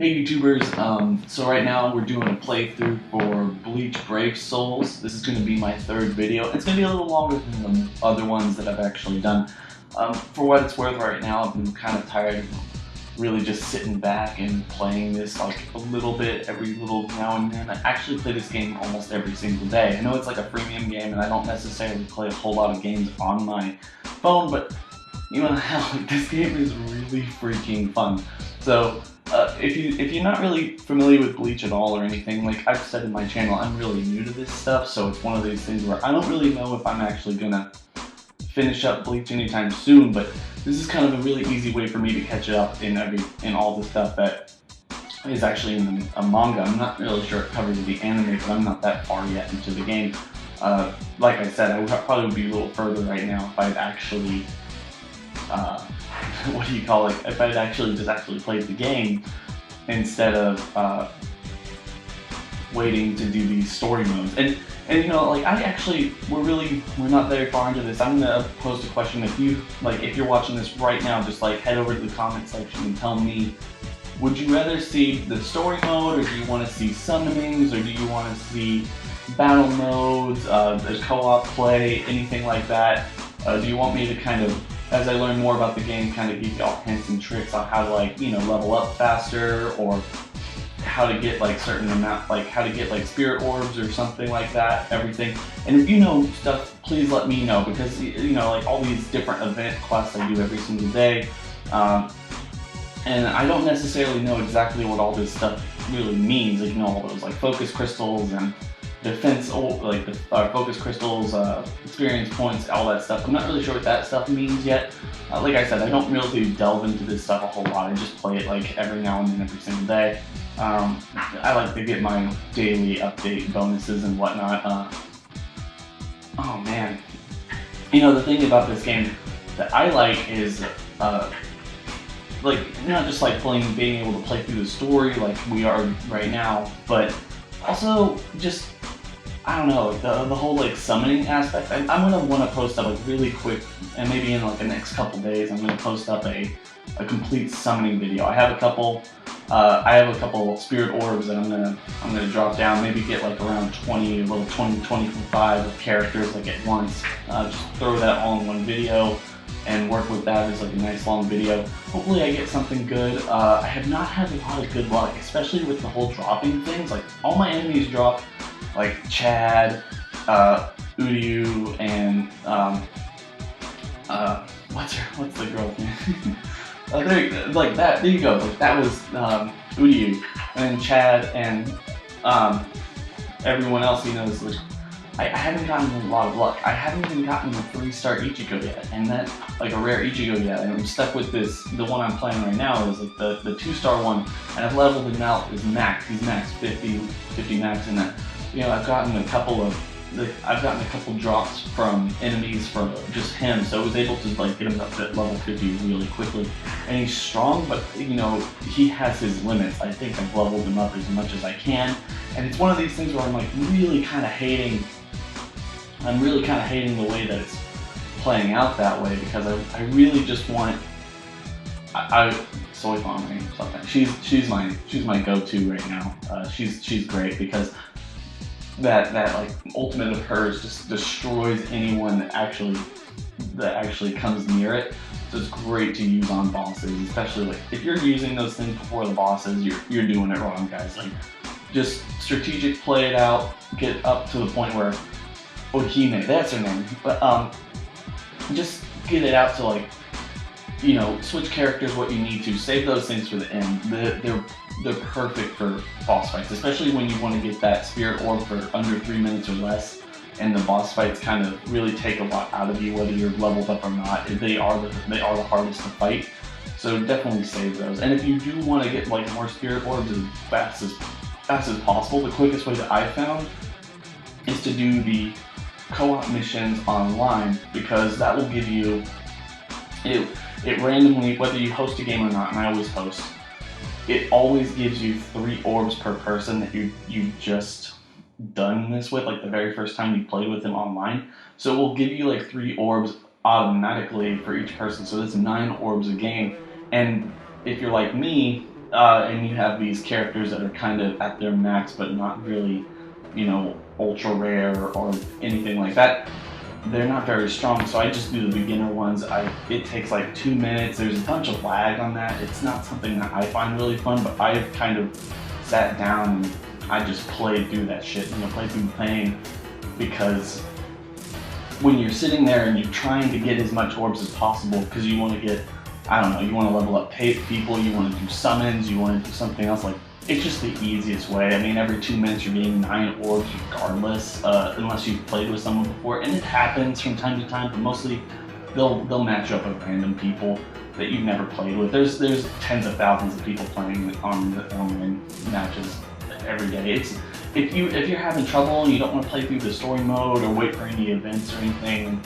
Hey YouTubers, so right now we're doing a playthrough for Bleach Brave Souls. This is going to be my third video. It's going to be a little longer than the other ones that I've actually done. For what it's worth right now, I've been kind of tired of really just sitting back and playing this like a little bit every little now and then. I actually play this game almost every single day. I know it's like a freemium game and I don't necessarily play a whole lot of games on my phone, but you know how this game is really freaking fun. So if you're not really familiar with Bleach at all or anything, like I've said in my channel, I'm really new to this stuff, so it's one of these things where I don't really know if I'm actually gonna finish up Bleach anytime soon, but this is kind of a really easy way for me to catch up in all the stuff that is actually in a manga. I'm not really sure it covers the anime, but I'm not that far yet into the game. Like I said, I probably would be a little further right now if I'd actually what do you call it? If I'd actually played the game instead of waiting to do these story modes. And you know, like we're not very far into this. I'm gonna pose a question. If you're watching this right now, just like head over to the comment section and tell me, would you rather see the story mode, or do you want to see summonings, or do you want to see battle modes, the co-op play, anything like that? Do you want me to kind of, as I learn more about the game, kind of give you all hints and tricks on how to level up faster, or how to get how to get spirit orbs or something like that, everything. And if you know stuff, please let me know, because you know, like all these different event quests I do every single day, and I don't necessarily know exactly what all this stuff really means. Like, you know, all those like focus crystals and defense, like the focus crystals, experience points, all that stuff. I'm not really sure what that stuff means yet. Like I said, I don't really delve into this stuff a whole lot. I just play it like every now and then, every single day. I like to get my daily update bonuses and whatnot. Oh man, you know, the thing about this game that I like is like not just like being able to play through the story like we are right now, but also just, I don't know, the whole like summoning aspect. I'm gonna want to post up like really quick, and maybe in like the next couple days, I'm gonna post up a complete summoning video. I have a couple spirit orbs that I'm gonna drop down. Maybe get like around 25 of characters like at once. Just throw that all in one video and work with that as like a nice long video. Hopefully I get something good. I have not had a lot of good luck, especially with the whole dropping things. Like all my enemies drop, like Chad, Uryu, and what's the girl's name? There you go. Like that was Uryu, and then Chad, and everyone else, you know, is like, I haven't gotten a lot of luck. I haven't even gotten a 3-star Ichigo yet, and that, like a rare Ichigo yet, and I'm stuck with this. The one I'm playing right now is like the 2-star one, and I've leveled him out as max. He's max 50 max, and that, you know, I've gotten a couple drops from enemies from just him, so I was able to like get him up to level 50 really quickly. And he's strong, but you know, he has his limits. I think I've leveled him up as much as I can, and it's one of these things where I'm like really kind of hating the way that it's playing out that way, because I really just want Soy Farming something. She's my go-to right now. She's great, because that like ultimate of hers just destroys anyone that actually comes near it. So it's great to use on bosses, especially like if you're using those things before the bosses, you're doing it wrong, guys. Like, just strategic play it out, get up to the point where Ohime, that's her name, but just get it out to, like, you know, switch characters what you need to, save those things for the end. They're perfect for boss fights, especially when you want to get that spirit orb for under 3 minutes or less, and the boss fights kind of really take a lot out of you, whether you're leveled up or not. They are the hardest to fight, so definitely save those. And if you do want to get like more spirit orbs as fast as possible, the quickest way that I've found is to do the co-op missions online, because that will give you it randomly, whether you host a game or not, and I always host, it always gives you 3 orbs per person that you've just done this with, like the very first time you played with them online. So it will give you like 3 orbs automatically for each person, so that's 9 orbs a game. And if you're like me, and you have these characters that are kind of at their max, but not really, you know, ultra rare or anything like that. They're not very strong, so I just do the beginner ones. It takes like 2 minutes. There's a bunch of lag on that. It's not something that I find really fun, but I've kind of sat down and I just played through that shit, you know, played through the pain, because when you're sitting there and you're trying to get as much orbs as possible, because you want to get, I don't know, you want to level up people, you want to do summons, you want to do something else, like, it's just the easiest way. I mean, every 2 minutes you're getting 9 orbs regardless, unless you've played with someone before, and it happens from time to time, but mostly they'll match up with random people that you've never played with. There's tens of thousands of people playing on the online matches every day. If you're having trouble and you don't want to play through the story mode or wait for any events or anything,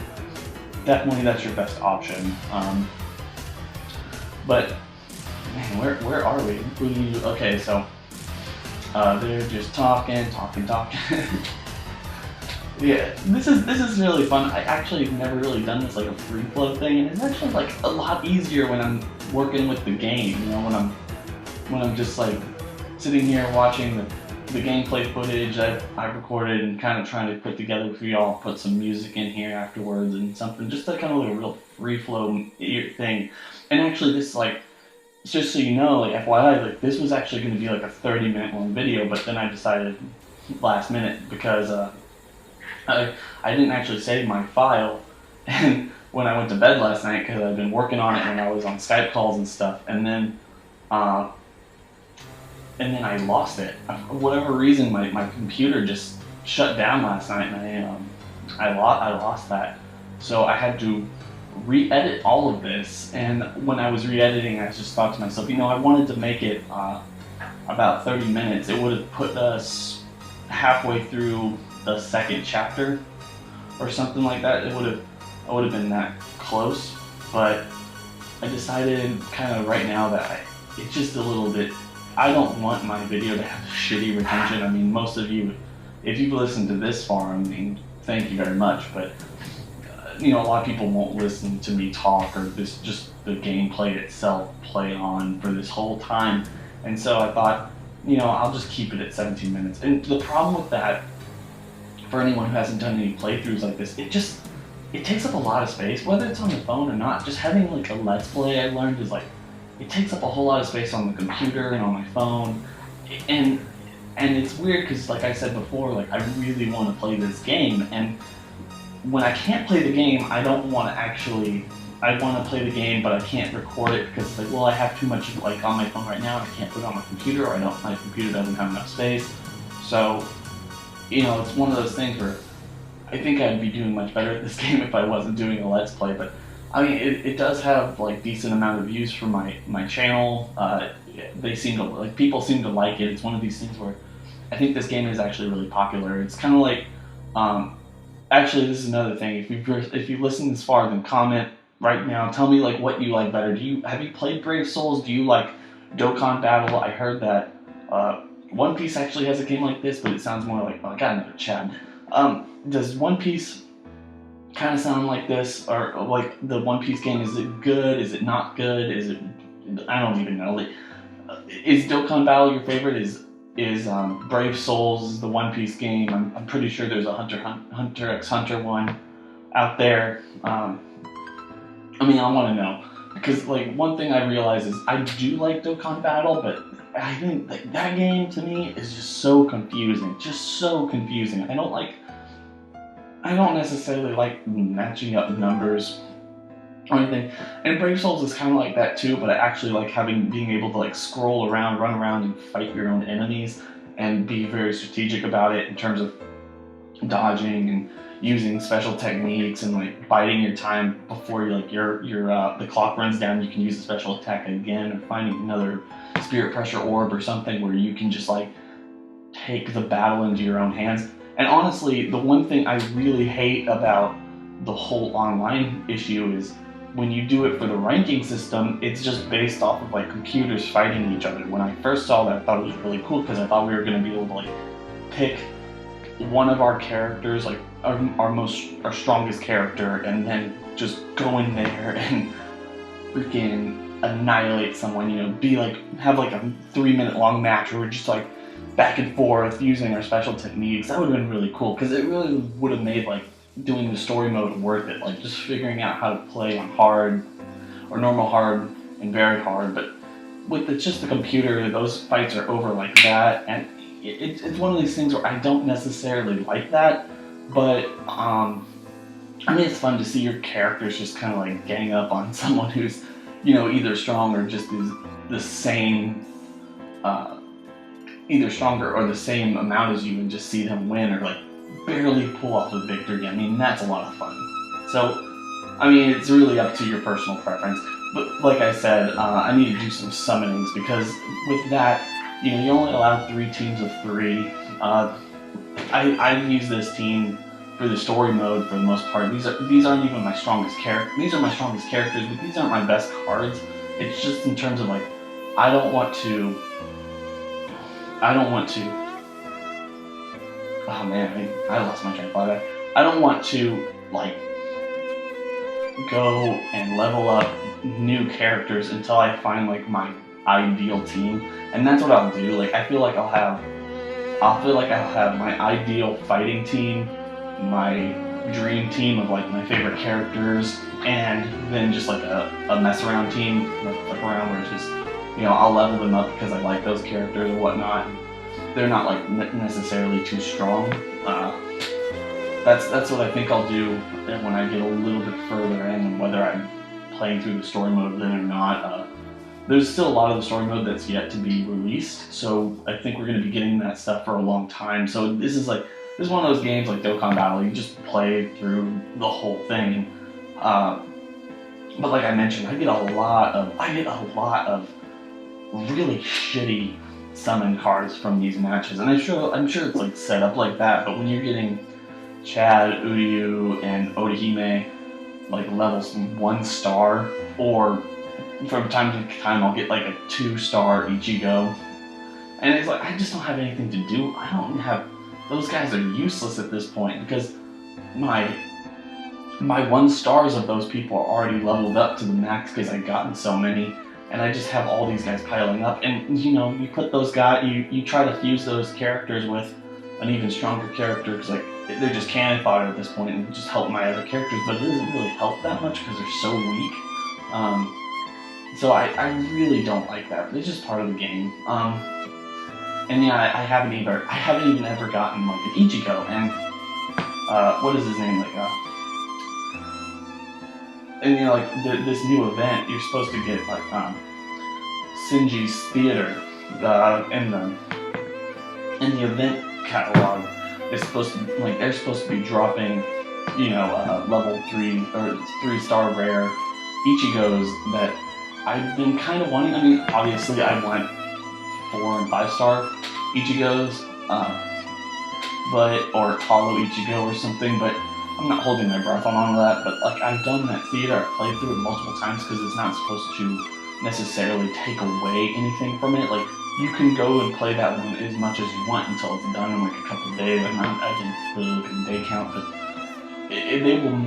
definitely that's your best option. But man, where are we? Okay, so they're just talking. Yeah, this is really fun. I actually have never really done this like a free flow thing, and it's actually like a lot easier when I'm working with the game. You know, when I'm just like sitting here watching the gameplay footage I've recorded and kind of trying to put together for y'all, put some music in here afterwards and something, just like kind of like a real free flow thing. And actually, this like, just so you know, like FYI, like this was actually going to be like a 30-minute long video, but then I decided last minute because I didn't actually save my file, and when I went to bed last night, because I've been working on it when I was on Skype calls and stuff, and then I lost it. For whatever reason, my computer just shut down last night, and I lost that. So I had to re-edit all of this, and when I was re-editing, I just thought to myself, you know, I wanted to make it about 30 minutes. It would have put us halfway through the second chapter or something like that. I would have been that close, but I decided kind of right now that it's just a little bit, I don't want my video to have shitty retention. I mean, most of you, if you've listened to this far, I mean, thank you very much, but you know, a lot of people won't listen to me talk or just the gameplay itself play on for this whole time. And so I thought, you know, I'll just keep it at 17 minutes. And the problem with that, for anyone who hasn't done any playthroughs like this, it takes up a lot of space, whether it's on the phone or not. Just having like a Let's Play, I learned, is like, it takes up a whole lot of space on the computer and on my phone. And it's weird because, like I said before, like I really want to play this game, and when I can't play the game, I don't want to actually, I want to play the game, but I can't record it because it's like, well, I have too much like on my phone right now, and I can't put it on my computer, or my computer doesn't have enough space. So, you know, it's one of those things where I think I'd be doing much better at this game if I wasn't doing a Let's Play, but I mean, it does have like decent amount of views for my channel. They seem to, like, people seem to like it. It's one of these things where I think this game is actually really popular. It's kind of like, actually, this is another thing. If you listen this far, then comment right now. Tell me like what you like better. Have you played Brave Souls? Do you like Dokkan Battle? I heard that One Piece actually has a game like this, but it sounds more like, oh, I got another Chad. Does One Piece kind of sound like this, or like the One Piece game? Is it good? Is it not good? Is it? I don't even know. Like, is Dokkan Battle your favorite? Is Brave Souls the One Piece game? I'm pretty sure there's a Hunter x Hunter one out there. I mean, I want to know, because like one thing I realize is I do like Dokkan Battle, but I think like that game to me is just so confusing, I don't necessarily like matching up numbers or anything. And Brave Souls is kind of like that too, but I actually like being able to like scroll around, run around, and fight your own enemies, and be very strategic about it in terms of dodging and using special techniques and like biding your time before the clock runs down. You can use a special attack again, or finding another spirit pressure orb or something where you can just like take the battle into your own hands. And honestly, the one thing I really hate about the whole online issue is when you do it for the ranking system, it's just based off of like computers fighting each other. When I first saw that, I thought it was really cool, because I thought we were going to be able to like pick one of our characters, like our strongest character, and then just go in there and freaking annihilate someone, you know, be like, have like a 3-minute long match where we're just like back and forth using our special techniques. That would have been really cool, because it really would have made like doing the story mode worth it, like just figuring out how to play on hard or normal hard and very hard. But with just the computer, those fights are over like that, and it's one of these things where I don't necessarily like that, but I mean, it's fun to see your characters just kind of like gang up on someone who's, you know, either strong or just is the same, either stronger or the same amount as you, and just see them win or like barely pull off a victory. I mean, that's a lot of fun. So, I mean, it's really up to your personal preference. But like I said, I need to do some summonings, because with that, you know, you only allow 3 teams of 3. I use this team for the story mode for the most part. These aren't even my strongest characters. These are my strongest characters, but these aren't my best cards. It's just in terms of like, I don't want to. Oh man, I lost my train of thought. I don't want to like go and level up new characters until I find like my ideal team, and that's what I'll do. Like, I feel like I'll have my ideal fighting team, my dream team of like my favorite characters, and then just like a mess around team, like around where it's just, you know, I'll level them up because I like those characters or whatnot. They're not like necessarily too strong. That's what I think I'll do when I get a little bit further in, whether I'm playing through the story mode then or not. There's still a lot of the story mode that's yet to be released, so I think we're going to be getting that stuff for a long time. So this is one of those games like Dokkan Battle. You just play through the whole thing. But like I mentioned, I get a lot of really shitty summon cards from these matches, and I'm sure it's like set up like that. But when you're getting Chad, Uryu, and Orihime like levels 1 star, or from time to time I'll get like a 2-star Ichigo, and it's like I just don't have anything to do. I don't have. Those guys are useless at this point, because my 1 stars of those people are already leveled up to the max because I've gotten so many, and I just have all these guys piling up. And you know, you put those guys, you try to fuse those characters with an even stronger character, because like they're just cannon fodder at this point, and just help my other characters, but it doesn't really help that much because they're so weak. So I really don't like that, but it's just part of the game. And yeah, I haven't even ever gotten like an Ichigo, and what is his name, like and you know, like this new event, you're supposed to get like Shinji's theater in the event catalog. It's supposed to, like, they're supposed to be dropping, you know, level 3 or 3-star rare Ichigos that I've been kind of wanting. I mean, obviously I want 4 and 5-star Ichigos, or Hollow Ichigo or something, but I'm not holding my breath on all of that. But like, I've done that theater, I've played through it multiple times, because it's not supposed to necessarily take away anything from it. Like, you can go and play that one as much as you want until it's done in like a couple of days. I didn't really look at the day count, but they will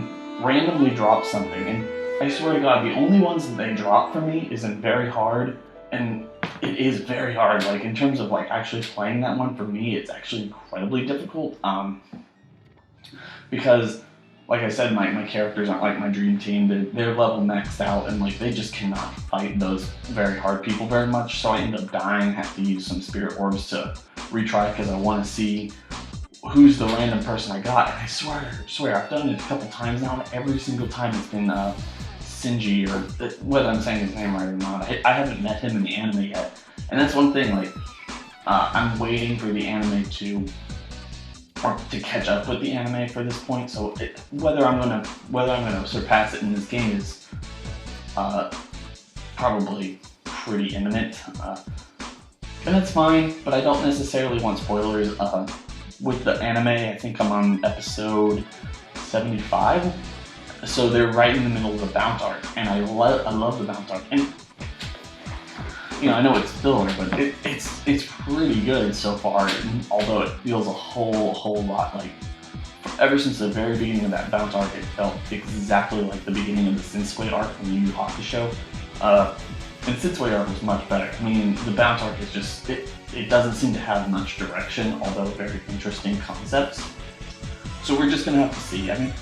randomly drop something, and I swear to God, the only ones that they drop for me is in very hard, and it is very hard. Like, in terms of like actually playing that one, for me, it's actually incredibly difficult. Because, like I said, my characters aren't like my dream team. They're level maxed out, and like they just cannot fight those very hard people very much. So I end up dying, have to use some spirit orbs to retry, because I want to see who's the random person I got. And I swear, I've done it a couple times now, and every single time it's been Shinji, or whether I'm saying his name right or not. I haven't met him in the anime yet, and that's one thing. Like, I'm waiting for the anime to catch up with the anime for this point. So whether I'm gonna surpass it in this game is probably pretty imminent, and that's fine. But I don't necessarily want spoilers. With the anime, I think I'm on episode 75. So they're right in the middle of the Bound arc, and I love the Bound arc. And you know, I know it's filler, but it's pretty good so far. Although it feels a whole lot like, ever since the very beginning of that Bound arc, it felt exactly like the beginning of the Sensui arc from Yu Yu Hakusho. And Sid's way arc was much better. I mean, the bounce arc is just, it doesn't seem to have much direction, although very interesting concepts. So we're just gonna have to see. I mean,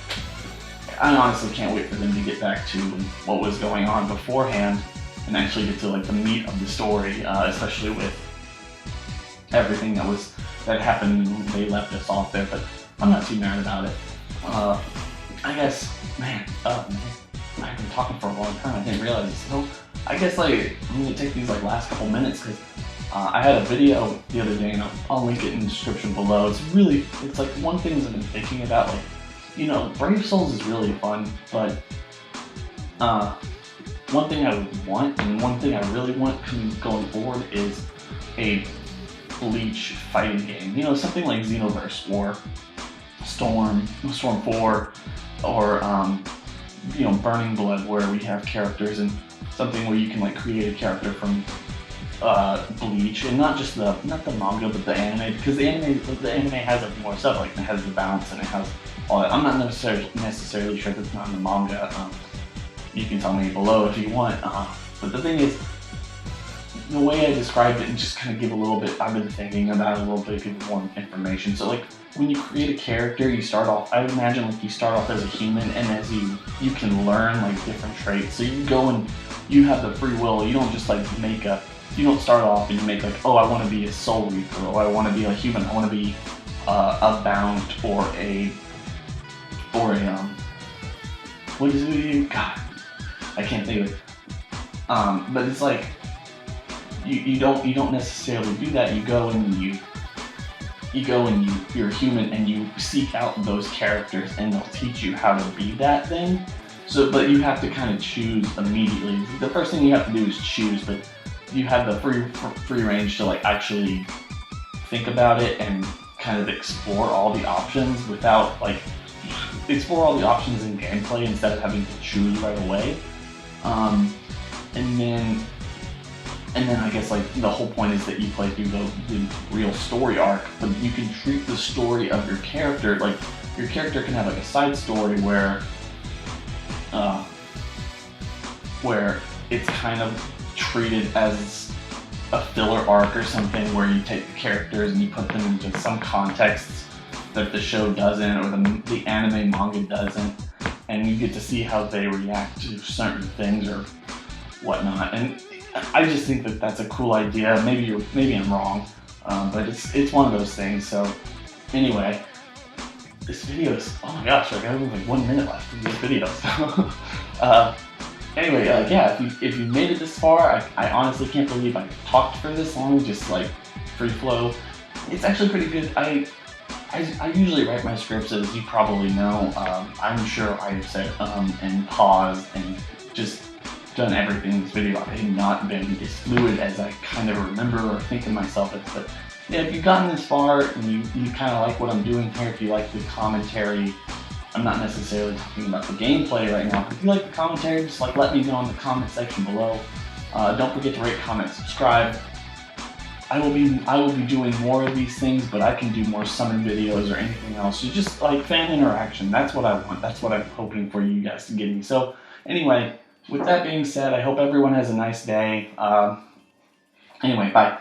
I honestly can't wait for them to get back to what was going on beforehand and actually get to like the meat of the story, especially with everything that happened when they left us off there. But I'm not too mad about it. I guess, man, I've been talking for a long time. I didn't realize this. So I guess like I'm gonna take these like last couple minutes because I had a video the other day, and I'll link it in the description below. It's like one thing that I've been thinking about, like, you know, Brave Souls is really fun, but one thing I would want, and one thing I really want going forward, is a Bleach fighting game. You know, something like Xenoverse or Storm 4, or you know, Burning Blood, where we have characters, and something where you can like create a character from Bleach, and not the manga, but the anime, because the anime has like more stuff, like it has the bounce and it has all that. I'm not necessarily sure that's not in the manga. You can tell me below if you want. But the thing is, the way I described it, and just kind of give a little bit, I've been thinking about it a little bit, give more information. So like, when you create a character, you start off, I would imagine like you start off as a human, and as you can learn like different traits. So you go and you have the free will. You don't just like you don't start off and you make like, oh, I want to be a Soul Reaper, or I want to be a human, I want to be a Bound, or a what is it? God, I can't think of it. But it's like you don't necessarily do that. You go and you're a human, and you seek out those characters, and they'll teach you how to be that thing. So, but you have to kind of choose immediately. The first thing you have to do is choose, but you have the free range to like actually think about it and kind of explore all the options without like explore all the options in gameplay instead of having to choose right away. And then I guess like the whole point is that you play through the real story arc, but you can treat the story of your character, like your character can have like a side story where it's kind of treated as a filler arc or something, where you take the characters and you put them into some contexts that the show doesn't, or the anime manga doesn't, and you get to see how they react to certain things or whatnot. And I just think that that's a cool idea. Maybe I'm wrong, but it's one of those things. So anyway, this video is, oh my gosh, I got like 1 minute left of this video. So anyway, yeah, if you made it this far, I honestly can't believe I talked for this long, just like free flow. It's actually pretty good. I usually write my scripts, as you probably know. I'm sure I've said and paused and just done everything in this video. I have not been as fluid as I kind of remember or think of myself as. But yeah, if you've gotten this far and you kind of like what I'm doing here, if you like the commentary, I'm not necessarily talking about the gameplay right now, but if you like the commentary, just like let me know in the comment section below. Don't forget to rate, comment, subscribe. I will be doing more of these things, but I can do more summon videos or anything else. So just like fan interaction, that's what I want. That's what I'm hoping for you guys to get me. So anyway, with that being said, I hope everyone has a nice day. Anyway, bye.